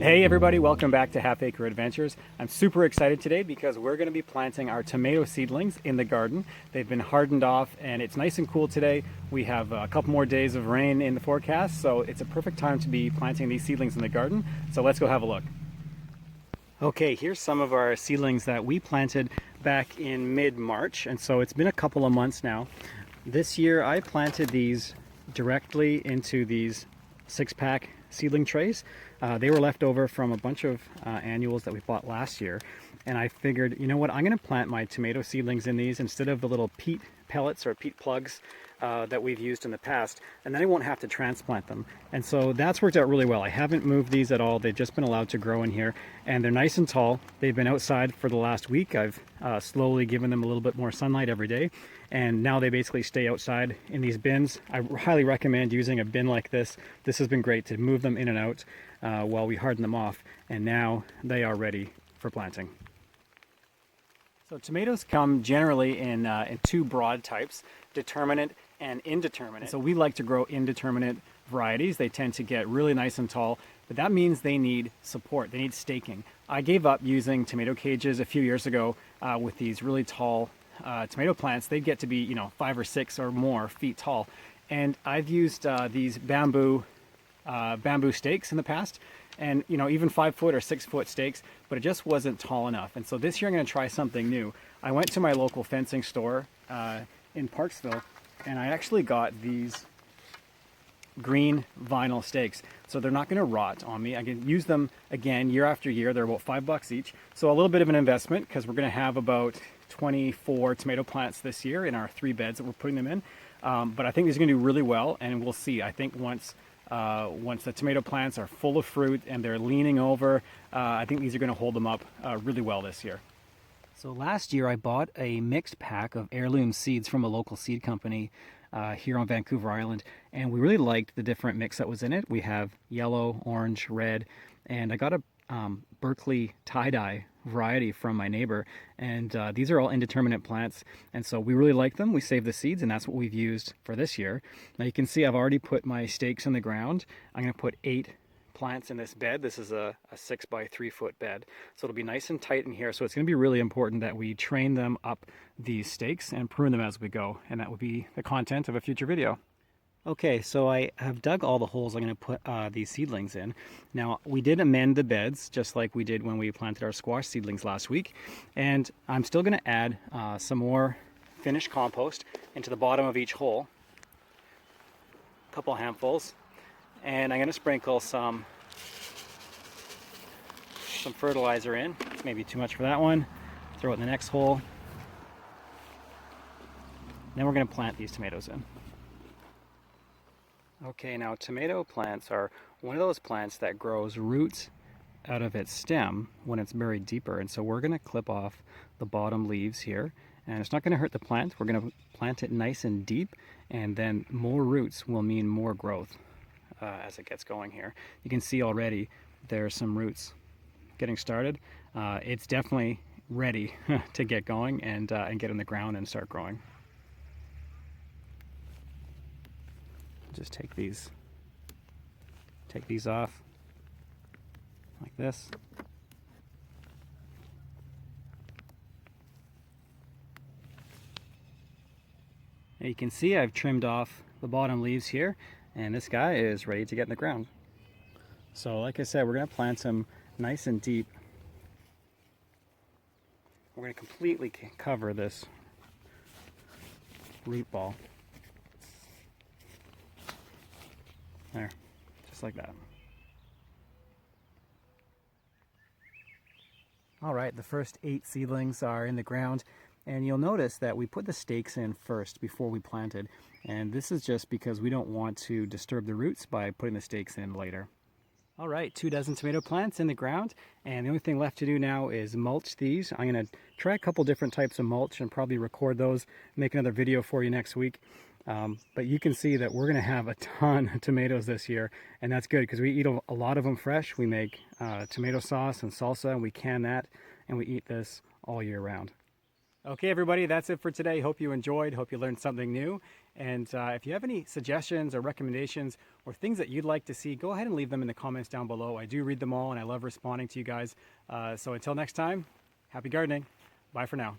Hey everybody, welcome back to Half Acre Adventures. I'm super excited today because we're going to be planting our tomato seedlings in the garden. They've been hardened off and it's nice and cool today. We have a couple more days of rain in the forecast, so it's a perfect time to be planting these seedlings in the garden. So let's go have a look. Okay, here's some of our seedlings that we planted back in mid-March, and so it's been a couple of months now. This year I planted these directly into these 6-pack seedling trays. They were left over from a bunch of annuals that we bought last year, and I figured, you know what, I'm going to plant my tomato seedlings in these instead of the little peat pellets or peat plugs that we've used in the past, and then I won't have to transplant them. And so that's worked out really well. I haven't moved these at all. They've just been allowed to grow in here, and they're nice and tall. They've been outside for the last week. I've slowly given them a little bit more sunlight every day, and now they basically stay outside in these bins. I highly recommend using a bin like this. This has been great to move them in and out while we harden them off, and now they are ready for planting. So tomatoes come generally in two broad types, determinate and indeterminate. So we like to grow indeterminate varieties. They tend to get really nice and tall, but that means they need support. They need staking. I gave up using tomato cages a few years ago with these really tall tomato plants. They'd get to be, 5 or 6 or more feet tall. And I've used these bamboo stakes in the past, and even 5-foot or 6-foot stakes, but it just wasn't tall enough. And so this year I'm going to try something new. I went to my local fencing store in Parksville, and I actually got these green vinyl stakes, so they're not going to rot on me. I can use them again year after year. They're about $5 each, so a little bit of an investment because we're going to have about 24 tomato plants this year in our 3 beds that we're putting them in. But I think these are going to do really well, and we'll see. I think once the tomato plants are full of fruit and they're leaning over, I think these are going to hold them up really well this year. So last year I bought a mixed pack of heirloom seeds from a local seed company here on Vancouver Island, and we really liked the different mix that was in it. We have yellow, orange, red, and I got a Berkeley tie-dye variety from my neighbor, and these are all indeterminate plants, and so we really like them. We saved the seeds, and that's what we've used for this year. Now you can see I've already put my stakes in the ground. I'm going to put 8 plants in this bed. This is a 6 by 3 foot bed, so it'll be nice and tight in here. So it's going to be really important that we train them up these stakes and prune them as we go, and that will be the content of a future video. Okay, so I have dug all the holes I'm going to put these seedlings in. Now, we did amend the beds just like we did when we planted our squash seedlings last week, and I'm still going to add some more finished compost into the bottom of each hole, a couple handfuls, and I'm going to sprinkle some fertilizer in. Maybe too much for that one. Throw it in the next hole. Then we're going to plant these tomatoes in. Okay, now tomato plants are one of those plants that grows roots out of its stem when it's buried deeper, and so we're going to clip off the bottom leaves here, and it's not going to hurt the plant. We're going to plant it nice and deep, and then more roots will mean more growth as it gets going here. You can see already there's some roots getting started. It's definitely ready to get going and get in the ground and start growing. Just take these off like this. And you can see I've trimmed off the bottom leaves here, and this guy is ready to get in the ground. So like I said, we're going to plant them nice and deep. We're going to completely cover this root ball. There, just like that. All right, the first 8 seedlings are in the ground, and you'll notice that we put the stakes in first before we planted, and this is just because we don't want to disturb the roots by putting the stakes in later. All right, 2 dozen tomato plants in the ground, and the only thing left to do now is mulch these. I'm going to try a couple different types of mulch and probably record those, make another video for you next week. But you can see that we're going to have a ton of tomatoes this year, and that's good because we eat a lot of them fresh. We make tomato sauce and salsa, and we can that, and we eat this all year round. Okay, everybody, that's it for today. Hope you enjoyed. Hope you learned something new. And if you have any suggestions or recommendations or things that you'd like to see, go ahead and leave them in the comments down below. I do read them all and I love responding to you guys. So until next time, happy gardening. Bye for now.